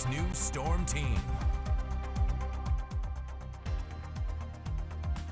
6 News Storm Team.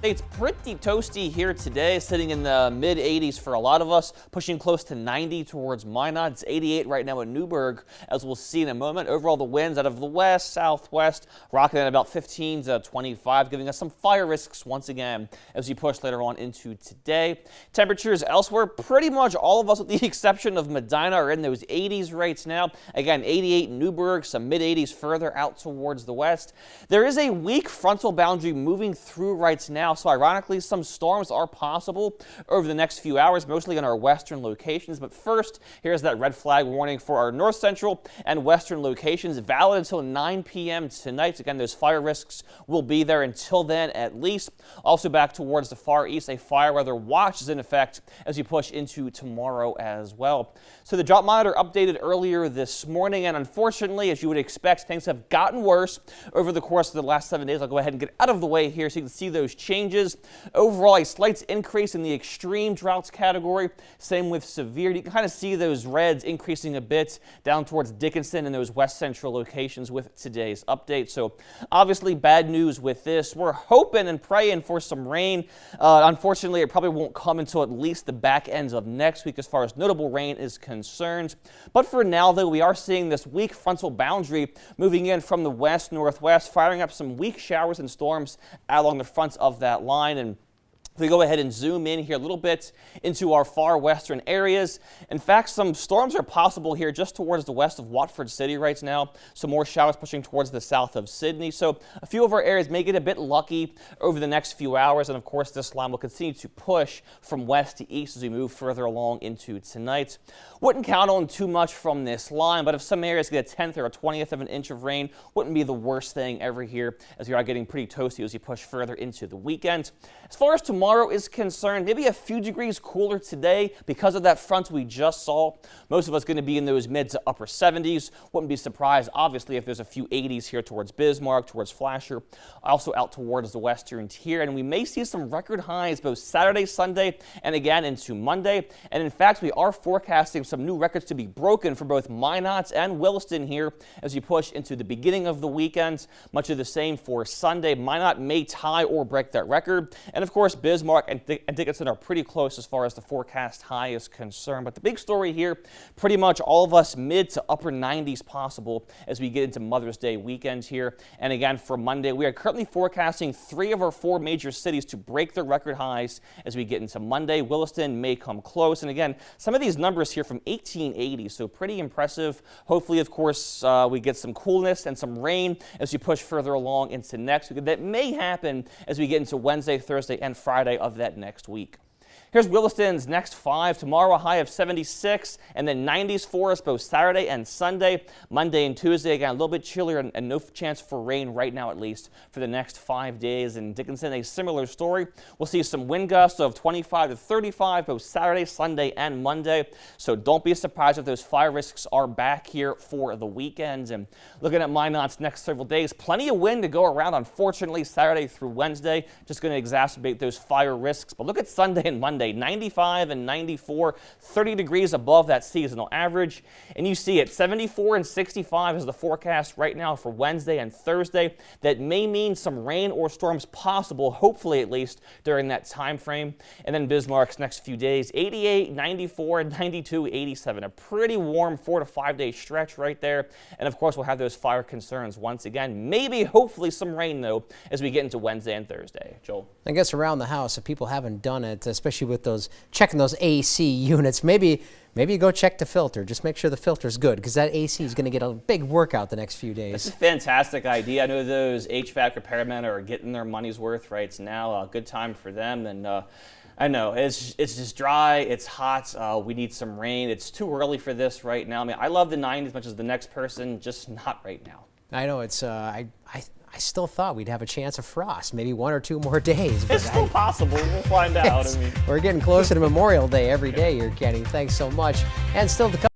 It's pretty toasty here today, sitting in the mid 80s for a lot of us, pushing close to 90 towards Minot. It's 88 right now in Newburgh, as we'll see in a moment. Overall, the winds out of the west, southwest, rocking at about 15 to 25, giving us some fire risks once again as we push later on into today. Temperatures elsewhere, pretty much all of us with the exception of Medina are in those 80s right now. Again, 88 in Newburgh, some mid 80s further out towards the west. There is a weak frontal boundary moving through right now. So ironically, some storms are possible over the next few hours, mostly in our western locations. But first, here's that red flag warning for our north central and western locations, valid until 9 p.m. tonight. Again, those fire risks will be there until then at least. Also back towards the far east, a fire weather watch is in effect as we push into tomorrow as well. So the drought monitor updated earlier this morning, and unfortunately, as you would expect, things have gotten worse over the course of the last 7 days. I'll go ahead and get out of the way here so you can see those changes. Overall, a slight increase in the extreme droughts category. Same with severe. You can kind of see those reds increasing a bit down towards Dickinson and those west central locations with today's update. So obviously bad news with this. We're hoping and praying for some rain. Unfortunately, it probably won't come until at least the back ends of next week as far as notable rain is concerned. But for now, though, we are seeing this weak frontal boundary moving in from the west, northwest, firing up some weak showers and storms along the fronts of that line. And if we go ahead and zoom in here a little bit into our far western areas, in fact, some storms are possible here just towards the west of Watford City right now. Some more showers pushing towards the south of Sydney. So a few of our areas may get a bit lucky over the next few hours. And of course, this line will continue to push from west to east as we move further along into tonight. Wouldn't count on too much from this line, but if some areas get a 10th or a 20th of an inch of rain, wouldn't be the worst thing ever here, as we are getting pretty toasty as we push further into the weekend. As far as tomorrow is concerned, maybe a few degrees cooler today because of that front we just saw. Most of us going to be in those mid to upper 70s. Wouldn't be surprised, obviously, if there's a few 80s here towards Bismarck, towards Flasher, also out towards the western tier. And we may see some record highs both Saturday, Sunday, and again into Monday. And in fact, we are forecasting some new records to be broken for both Minot and Williston here as we push into the beginning of the weekend. Much of the same for Sunday. Minot may tie or break that record. And of course, Bismarck and Dickinson are pretty close as far as the forecast high is concerned. But the big story here, pretty much all of us mid to upper 90s possible as we get into Mother's Day weekend here. And again, for Monday, we are currently forecasting 3 of our 4 major cities to break their record highs as we get into Monday. Williston may come close. And again, some of these numbers here from 1880, so pretty impressive. Hopefully, of course, we get some coolness and some rain as we push further along into next week. That may happen as we get into Wednesday, Thursday, and Friday of that next week. Here's Williston's next 5. Tomorrow, a high of 76, and then 90s for us both Saturday and Sunday. Monday and Tuesday, again, a little bit chillier and no chance for rain right now, at least, for the next 5 days. In Dickinson, a similar story. We'll see some wind gusts of 25 to 35 both Saturday, Sunday, and Monday. So don't be surprised if those fire risks are back here for the weekend. And looking at Minot's next several days, plenty of wind to go around, unfortunately, Saturday through Wednesday. Just going to exacerbate those fire risks. But look at Sunday and Monday. 95 and 94, 30 degrees above that seasonal average. And you see it, 74 and 65 is the forecast right now for Wednesday and Thursday. That may mean some rain or storms possible, hopefully at least, during that time frame. And then Bismarck's next few days, 88, 94, 92, 87. A pretty warm 4 to 5 day stretch right there. And of course, we'll have those fire concerns once again. Maybe, hopefully, some rain, though, as we get into Wednesday and Thursday. Joel? I guess around the house, if people haven't done it, especially with those checking those AC units, maybe you go check the filter. Just make sure the filter's good, because that AC is going to get a big workout the next few days. It's a fantastic idea. I know those HVAC repairmen are getting their money's worth right now. A good time for them. And I know it's just dry. It's hot. We need some rain. It's too early for this right now. I mean, I love the 90s as much as the next person, just not right now. I know it's. I still thought we'd have a chance of frost, maybe 1 or 2 more days. But it's still possible. We'll find out. We're getting closer to Memorial Day every day here, Kenny. Thanks so much. And still to come.